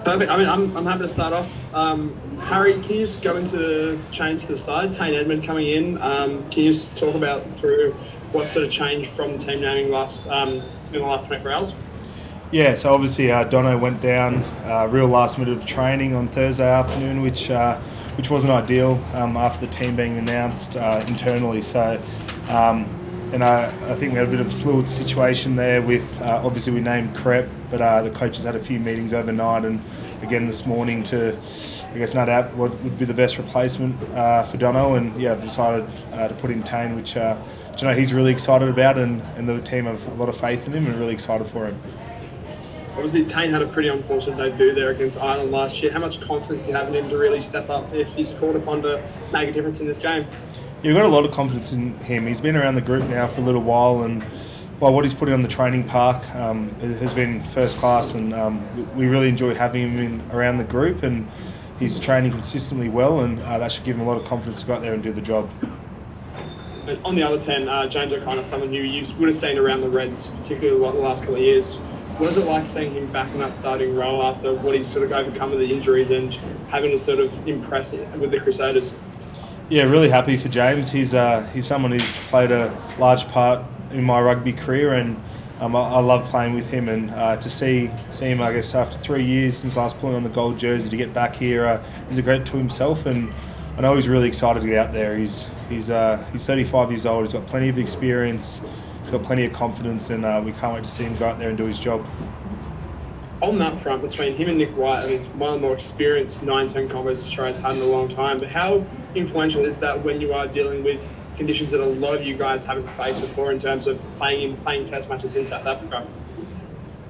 Perfect. I mean, I'm happy to start off. Harry, can you just go into the change to the side? Tane Edmed coming in. Can you just talk about through what sort of changed from team naming in the last 24 hours? Yeah, so obviously Dono went down real last minute of training on Thursday afternoon, which wasn't ideal after the team being announced internally. So, and I think we had a bit of a fluid situation there with obviously we named Crep, but the coaches had a few meetings overnight and again this morning to, I guess, nut out what would be the best replacement for Dono, and yeah, I've decided to put in Tane, which he's really excited about, and the team have a lot of faith in him and really excited for him. Obviously, Tane had a pretty unfortunate debut there against Ireland last year. How much confidence do you have in him to really step up if he's called upon to make a difference in this game? Yeah, we've got a lot of confidence in him. He's been around the group now for a little while, and what he's put in on the training park has been first class, and we really enjoy having him around the group, and he's training consistently well, and that should give him a lot of confidence to go out there and do the job. And on the other 10, James OConnor, someone who you would have seen around the Reds, particularly the last couple of years. What is it like seeing him back in that starting role after what he's sort of overcome with the injuries and having to sort of impress with the Crusaders? Yeah, really happy for James. He's someone who's played a large part in my rugby career, and I love playing with him. And to see him, I guess, after 3 years since last pulling on the gold jersey, to get back here, he's a credit to himself. And I know he's really excited to get out there. He's 35 years old. He's got plenty of experience. He's got plenty of confidence, and we can't wait to see him go out there and do his job. On that front, between him and Nick White, I mean, it's one of the more experienced 9-10 combos Australia's had in a long time. But how influential is that when you are dealing with conditions that a lot of you guys haven't faced before in terms of playing test matches in South Africa?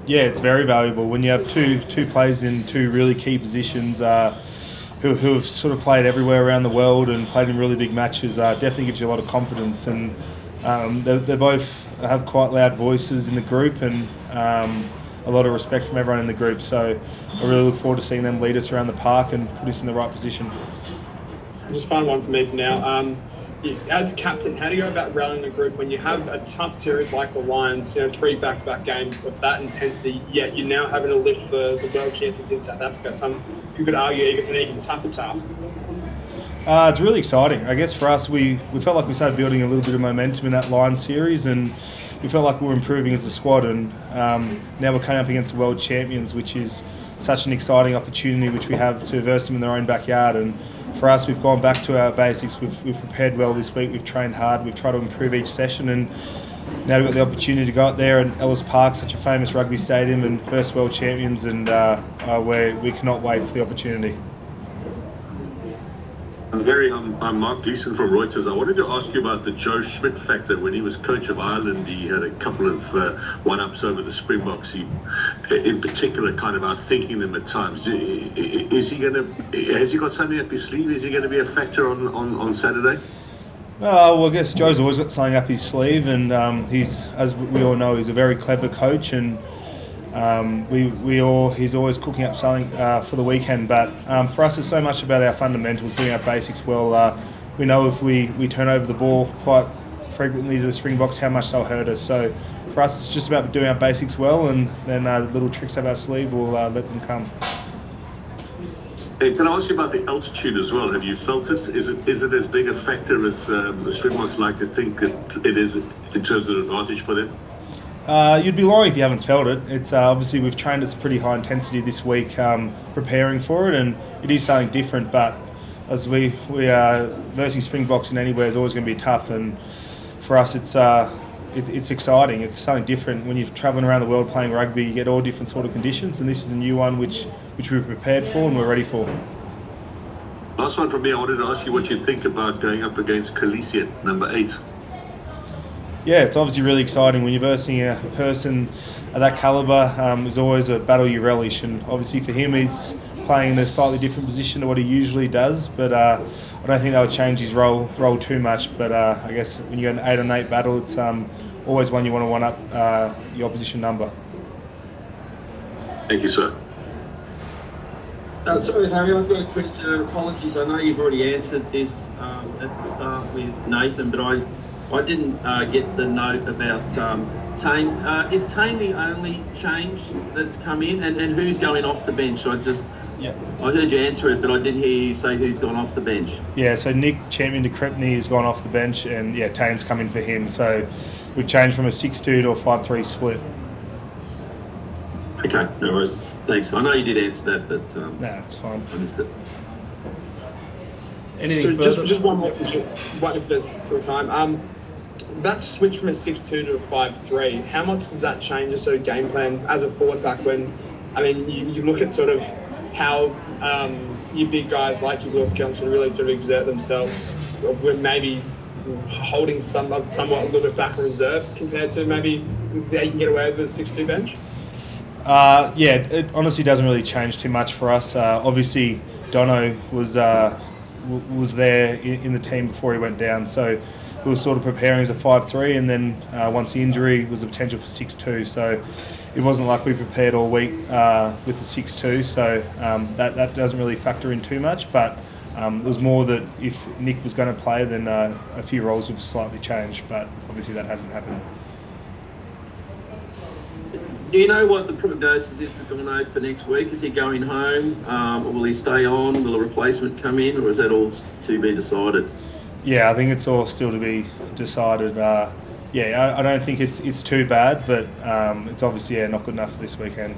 Yeah, it's very valuable when you have two players in two really key positions who have sort of played everywhere around the world and played in really big matches. Definitely gives you a lot of confidence, and they both have quite loud voices in the group, and a lot of respect from everyone in the group. So I really look forward to seeing them lead us around the park and put us in the right position. Just final one for me for now. As captain, how do you go about rallying the group when you have a tough series like the Lions, 3 back-to-back games of that intensity, yet you're now having to lift for the world champions in South Africa? Some you could argue an even tougher task. It's really exciting. I guess for us, we felt like we started building a little bit of momentum in that Lions series, and we felt like we were improving as a squad, and now we're coming up against the world champions, which is such an exciting opportunity which we have to verse them in their own backyard. And for us, we've gone back to our basics. We've prepared well this week. We've trained hard. We've tried to improve each session, and now we've got the opportunity to go out there at Ellis Park, such a famous rugby stadium, and verse world champions, and we cannot wait for the opportunity. I'm Mark Gleeson from Reuters. I wanted to ask you about the Joe Schmidt factor. When he was coach of Ireland, he had a couple of one-ups over the Springboks. He, in particular, kind of outthinking them at times. Has he got something up his sleeve? Is he going to be a factor on Saturday? Well, I guess Joe's always got something up his sleeve, and he's, as we all know, he's a very clever coach, and he's always cooking up something for the weekend. But for us, it's so much about our fundamentals, doing our basics well. We know if we turn over the ball quite frequently to the Springboks, how much they'll hurt us. So for us, it's just about doing our basics well, and then little tricks up our sleeve will let them come. Hey, can I ask you about the altitude as well? Have you felt it? Is it as big a factor as the Springboks like to think that it is in terms of advantage for them? You'd be lying if you haven't felt it. It's obviously we've trained at pretty high intensity this week, preparing for it, and it is something different. But as we are versing Springboks in anywhere is always going to be tough, and for us it's exciting. It's something different. When you're travelling around the world playing rugby, you get all different sort of conditions, and this is a new one which we're prepared for and we're ready for. Last one from me. I wanted to ask you what you think about going up against Kisia, number 8. Yeah, it's obviously really exciting when you're versing a person of that calibre. It's always a battle you relish, and obviously for him, he's playing in a slightly different position to what he usually does. But I don't think that would change his role too much. But I guess when you go an 8-on-8 battle, it's always one you want to one up your opposition number. Thank you, sir. Sorry, Harry, I've got a question. Apologies, I know you've already answered this at the start with Nathan, but I didn't get the note about Tane, is Tane the only change that's come in, and who's going off the bench? I heard you answer it, but I didn't hear you say who's gone off the bench. Yeah, so Nick Champion de Crespigny has gone off the bench, and Tane's come in for him. So we've changed from a 6-2 to a 5-3 split. Okay, no worries. Thanks. I know you did answer that, but No, it's fine. I missed it. Anything So further? just one more for you, what if there's still time. That switch from a 6-2 to a 5-3, how much does that change your sort of game plan as a forward back when, I mean, you look at sort of how you big guys like your Will Skellins can really sort of exert themselves when maybe holding somewhat a little bit back in reserve compared to maybe they can get away with a 6-2 bench? It honestly doesn't really change too much for us. Obviously, Dono was there in the team before he went down, so we were sort of preparing as a 5-3, and then once the injury was the potential for 6-2, so it wasn't like we prepared all week with the 6-2, so that doesn't really factor in too much, but it was more that if Nick was going to play, then a few roles would slightly change, but obviously that hasn't happened. Do you know what the prognosis is for Dono for next week? Is he going home, or will he stay on? Will a replacement come in, or is that all to be decided? Yeah, I think it's all still to be decided. I don't think it's too bad, but it's obviously not good enough for this weekend.